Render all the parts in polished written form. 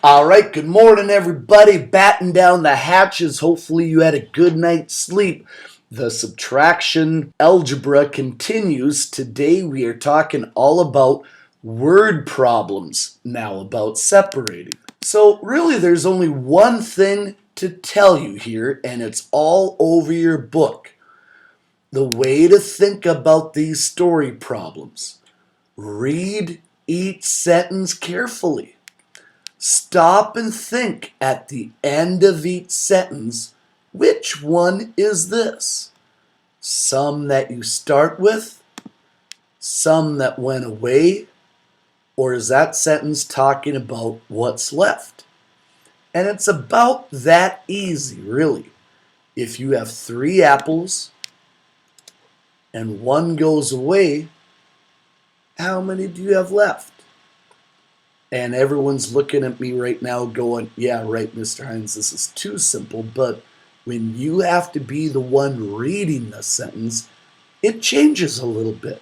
All right, good morning, everybody. Batten down the hatches. Hopefully, you had a good night's sleep. The subtraction algebra continues. Today, we are talking all about word problems, now about separating. So, really, there's only one thing to tell you here, and it's all over your book. The way to think about these story problems. Read each sentence carefully. Stop and think at the end of each sentence, which one is this? Some that you start with, some that went away, or is that sentence talking about what's left? And it's about that easy, really. If you have 3 apples and one goes away, how many do you have left? And everyone's looking at me right now going, yeah, right, Mr. Hines, this is too simple. But when you have to be the one reading the sentence, it changes a little bit.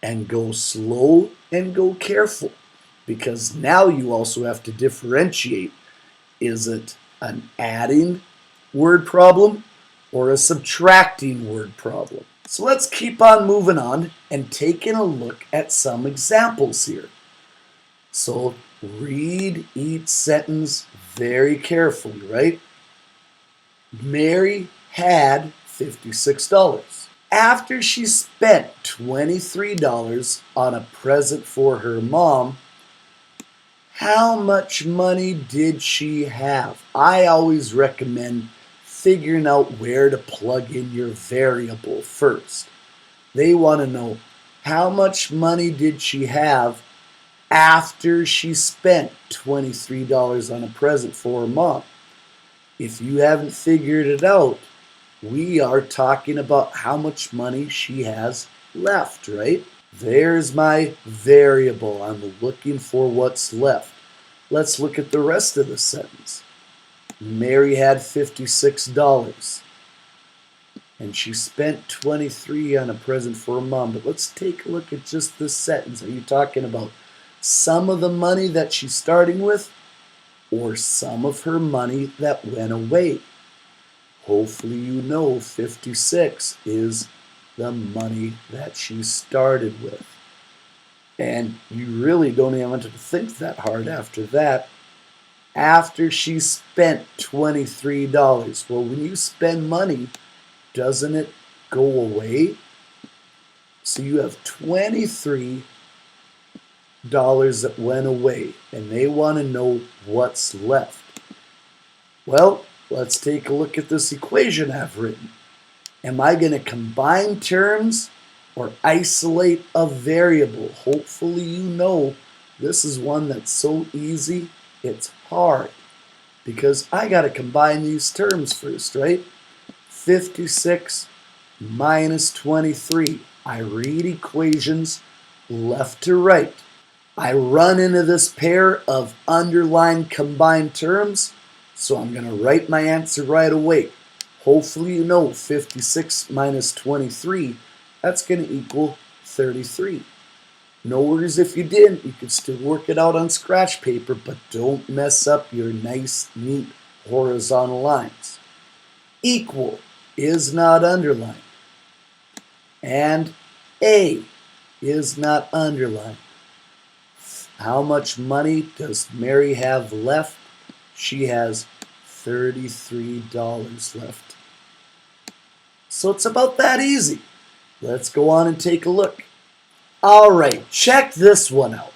And go slow and go careful. Because now you also have to differentiate. Is it an adding word problem or a subtracting word problem? So let's keep on moving on and taking a look at some examples here. So read each sentence very carefully, right? Mary had $56. After she spent $23 on a present for her mom, how much money did she have? I always recommend figuring out where to plug in your variable first. They want to know how much money did she have after she spent $23 on a present for her mom. If you haven't figured it out, we are talking about how much money she has left, right? There's my variable. I'm looking for what's left. Let's look at the rest of the sentence. Mary had $56 and she spent $23 on a present for her mom. But let's take a look at just this sentence. Are you talking about some of the money that she's starting with, or some of her money that went away? Hopefully you know 56 is the money that she started with. And you really don't even have to think that hard after that. After she spent $23. Well, when you spend money, doesn't it go away? So you have $23 that went away, and they want to know what's left. Well, let's take a look at this equation I've written. Am I going to combine terms or isolate a variable? Hopefully you know this is one that's so easy, it's hard. Because I got to combine these terms first, right? 56 minus 23. I read equations left to right. I run into this pair of underlined combined terms, so I'm going to write my answer right away. Hopefully you know 56 minus 23, that's going to equal 33. No worries if you didn't, you could still work it out on scratch paper, but don't mess up your nice, neat horizontal lines. Equal is not underlined, and A is not underlined. How much money does Mary have left? She has $33 left. So it's about that easy. Let's go on and take a look. All right, check this one out.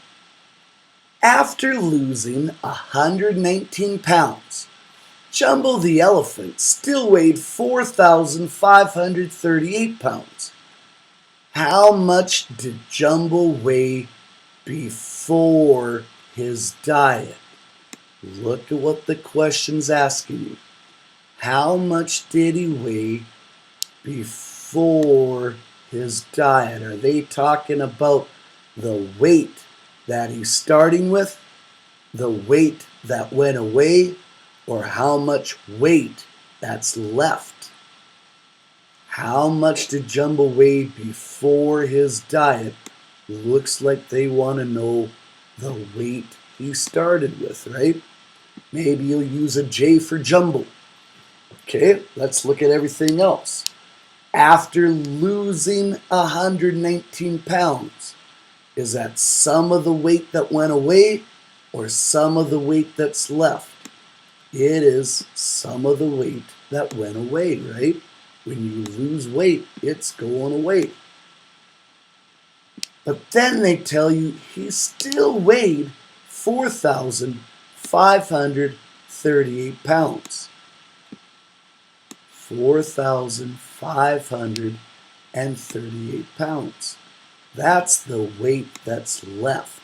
After losing 119 pounds, Jumbo the elephant still weighed 4,538 pounds. How much did Jumbo weigh before his diet? Look at what the question's asking you. How much did he weigh before his diet? Are they talking about the weight that he's starting with, the weight that went away, or how much weight that's left? How much did Jumbo weigh before his diet? Looks like they want to know the weight he started with, right? Maybe you'll use a J for jumbo. Okay, let's look at everything else. After losing 119 pounds, is that some of the weight that went away or some of the weight that's left? It is some of the weight that went away, right? When you lose weight, it's going away. But then they tell you he still weighed 4,538 pounds. 4,538 pounds. That's the weight that's left.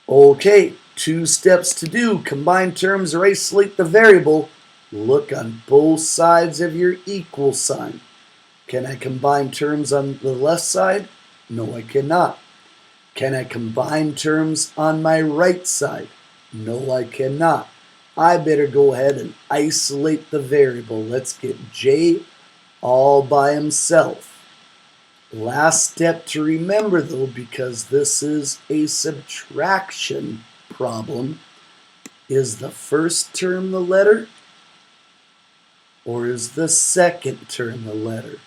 Okay, 2 steps to do. Combine terms or isolate the variable. Look on both sides of your equal sign. Can I combine terms on the left side? No, I cannot. Can I combine terms on my right side? No, I cannot. I better go ahead and isolate the variable. Let's get J all by himself. Last step to remember though, because this is a subtraction problem, is the first term the letter or is the second term the letter?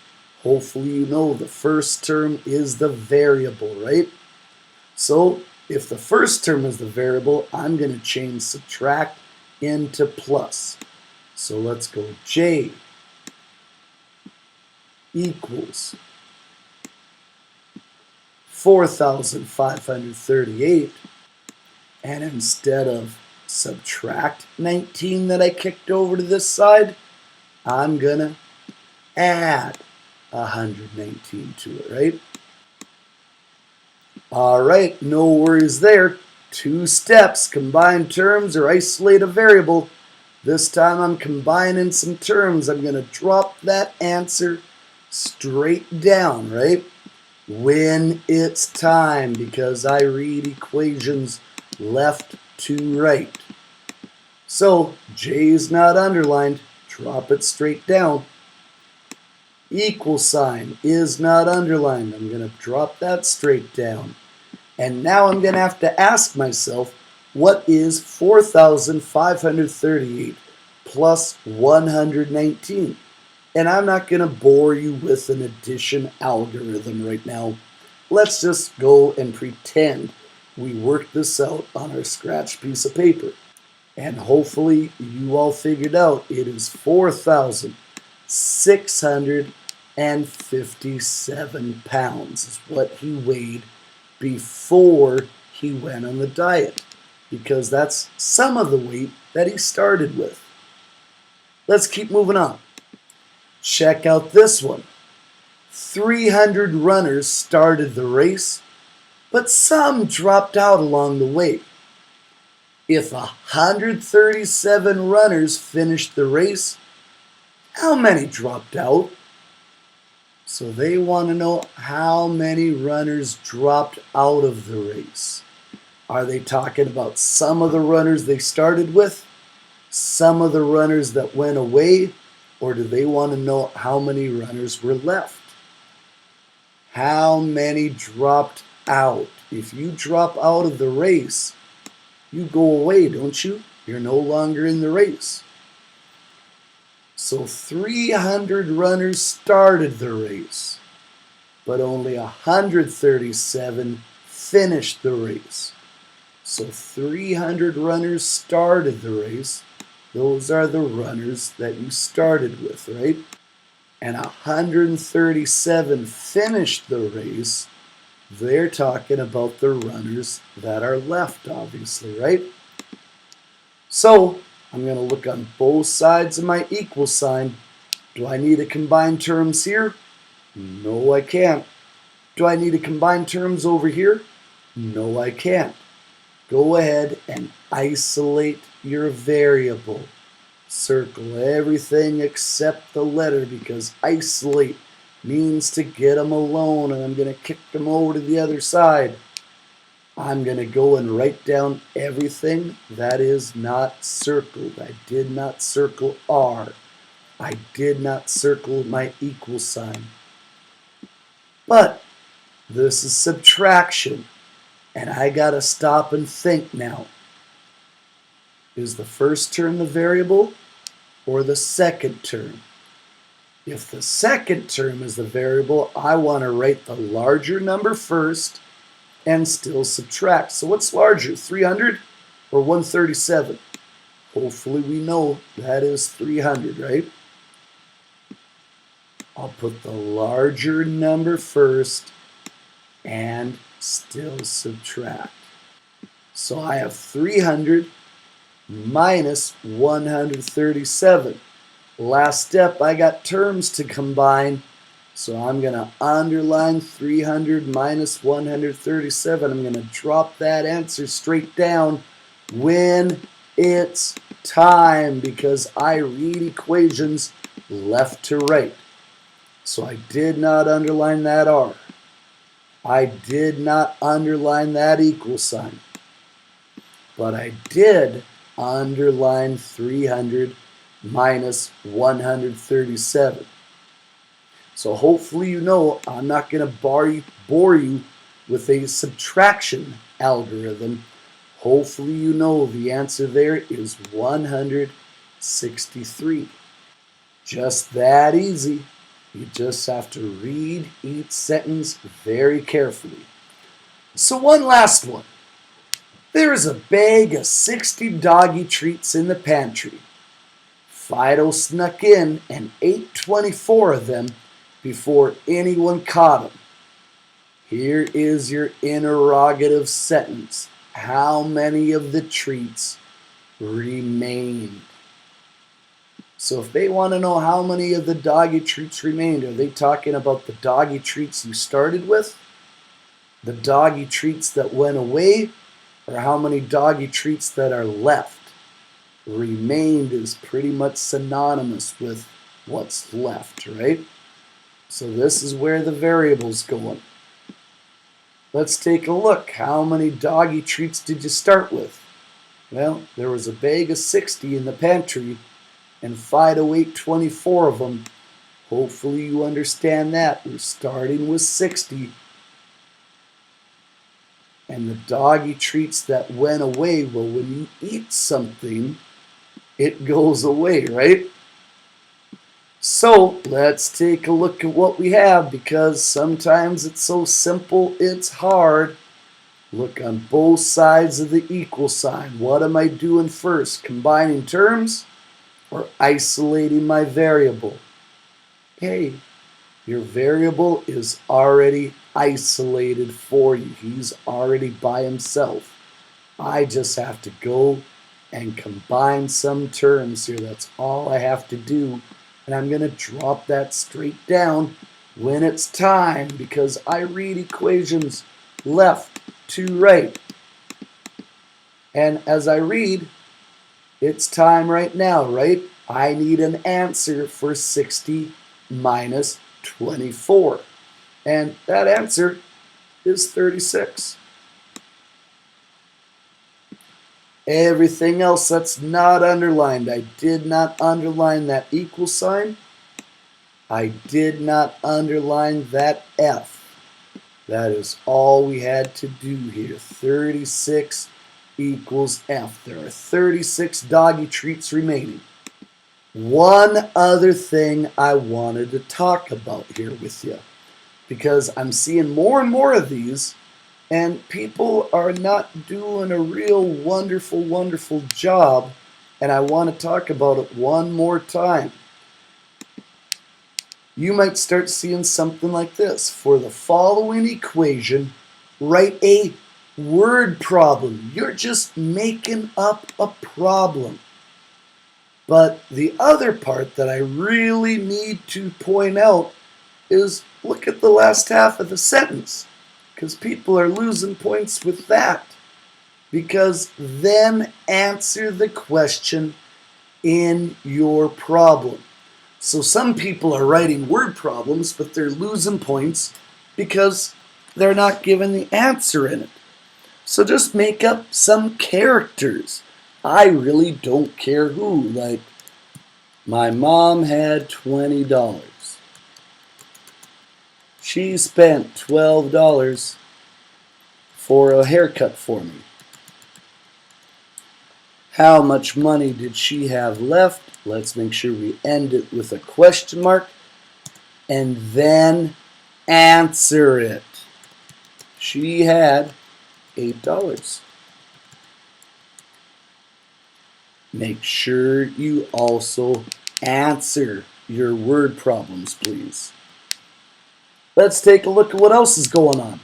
Hopefully you know the first term is the variable, right? So if the first term is the variable, I'm going to change subtract into plus. So let's go J equals 4,538, and instead of subtract 19 that I kicked over to this side, I'm gonna add 119 to it, right? All right, no worries there. 2 steps, combine terms or isolate a variable. This time I'm combining some terms. I'm gonna drop that answer straight down, right? When it's time, because I read equations left to right. So J is not underlined, drop it straight down. Equal sign is not underlined, I'm going to drop that straight down. And now I'm going to have to ask myself, what is 4,538 plus 119? And I'm not going to bore you with an addition algorithm right now. Let's just go and pretend we work this out on our scratch piece of paper. And hopefully you all figured out it is 4,657 pounds is what he weighed before he went on the diet, because that's some of the weight that he started with. Let's keep moving on. Check out this one. 300 runners started the race, but some dropped out along the way. If 137 runners finished the race, how many dropped out? So they want to know how many runners dropped out of the race. Are they talking about some of the runners they started with, some of the runners that went away, or do they want to know how many runners were left? How many dropped out? If you drop out of the race, you go away, don't you? You're no longer in the race. So 300 runners started the race, but only 137 finished the race. So 300 runners started the race. Those are the runners that you started with, right? And 137 finished the race. They're talking about the runners that are left, obviously, right? So I'm going to look on both sides of my equal sign. Do I need to combine terms here? No, I can't. Do I need to combine terms over here? No, I can't. Go ahead and isolate your variable. Circle everything except the letter, because isolate means to get them alone, and I'm going to kick them over to the other side. I'm going to go and write down everything that is not circled. I did not circle R. I did not circle my equal sign. But this is subtraction. And I gotta stop and think now. Is the first term the variable or the second term? If the second term is the variable, I want to write the larger number first and still subtract. So what's larger, 300 or 137? Hopefully we know that is 300, right? I'll put the larger number first and still subtract. So I have 300 minus 137. Last step, I got terms to combine, so I'm going to underline 300 minus 137. I'm going to drop that answer straight down when it's time, because I read equations left to right. So I did not underline that R. I did not underline that equal sign. But I did underline 300 minus 137. So hopefully you know I'm not going to bore you with a subtraction algorithm. Hopefully you know the answer there is 163. Just that easy. You just have to read each sentence very carefully. So one last one. There is a bag of 60 doggy treats in the pantry. Fido snuck in and ate 24 of them before anyone caught him. Here is your interrogative sentence. How many of the treats remained? So if they want to know how many of the doggy treats remained, are they talking about the doggy treats you started with? The doggy treats that went away? Or how many doggy treats that are left? Remained is pretty much synonymous with what's left, right? So this is where the variable's going. Let's take a look. How many doggy treats did you start with? Well, there was a bag of 60 in the pantry, and Fido ate 24 of them. Hopefully you understand that. We're starting with 60. And the doggy treats that went away, well, when you eat something, it goes away, right? So let's take a look at what we have, because sometimes it's so simple it's hard. Look on both sides of the equal sign. What am I doing first? Combining terms or isolating my variable? Hey, your variable is already isolated for you. He's already by himself. I just have to go and combine some terms here. That's all I have to do. And I'm going to drop that straight down when it's time, because I read equations left to right. And as I read, it's time right now, right? I need an answer for 60 minus 24. And that answer is 36. Everything else that's not underlined, I did not underline that equal sign. I did not underline that F. That is all we had to do here. 36 equals F. There are 36 doggy treats remaining. One other thing I wanted to talk about here with you, because I'm seeing more and more of these, and people are not doing a real wonderful job, and I want to talk about it one more time. You might start seeing something like this. For the following equation, write a word problem. You're just making up a problem. But the other part that I really need to point out is look at the last half of the sentence, because people are losing points with that. Because then answer the question in your problem. So some people are writing word problems, but they're losing points because they're not given the answer in it. So just make up some characters. I really don't care who. Like, my mom had $20. She spent $12 for a haircut for me. How much money did she have left? Let's make sure we end it with a question mark. And then answer it. She had $8. Make sure you also answer your word problems, please. Let's take a look at what else is going on.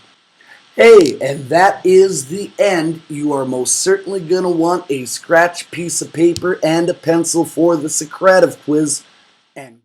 Hey, and that is the end. You are most certainly going to want a scratch piece of paper and a pencil for the Socrative quiz. And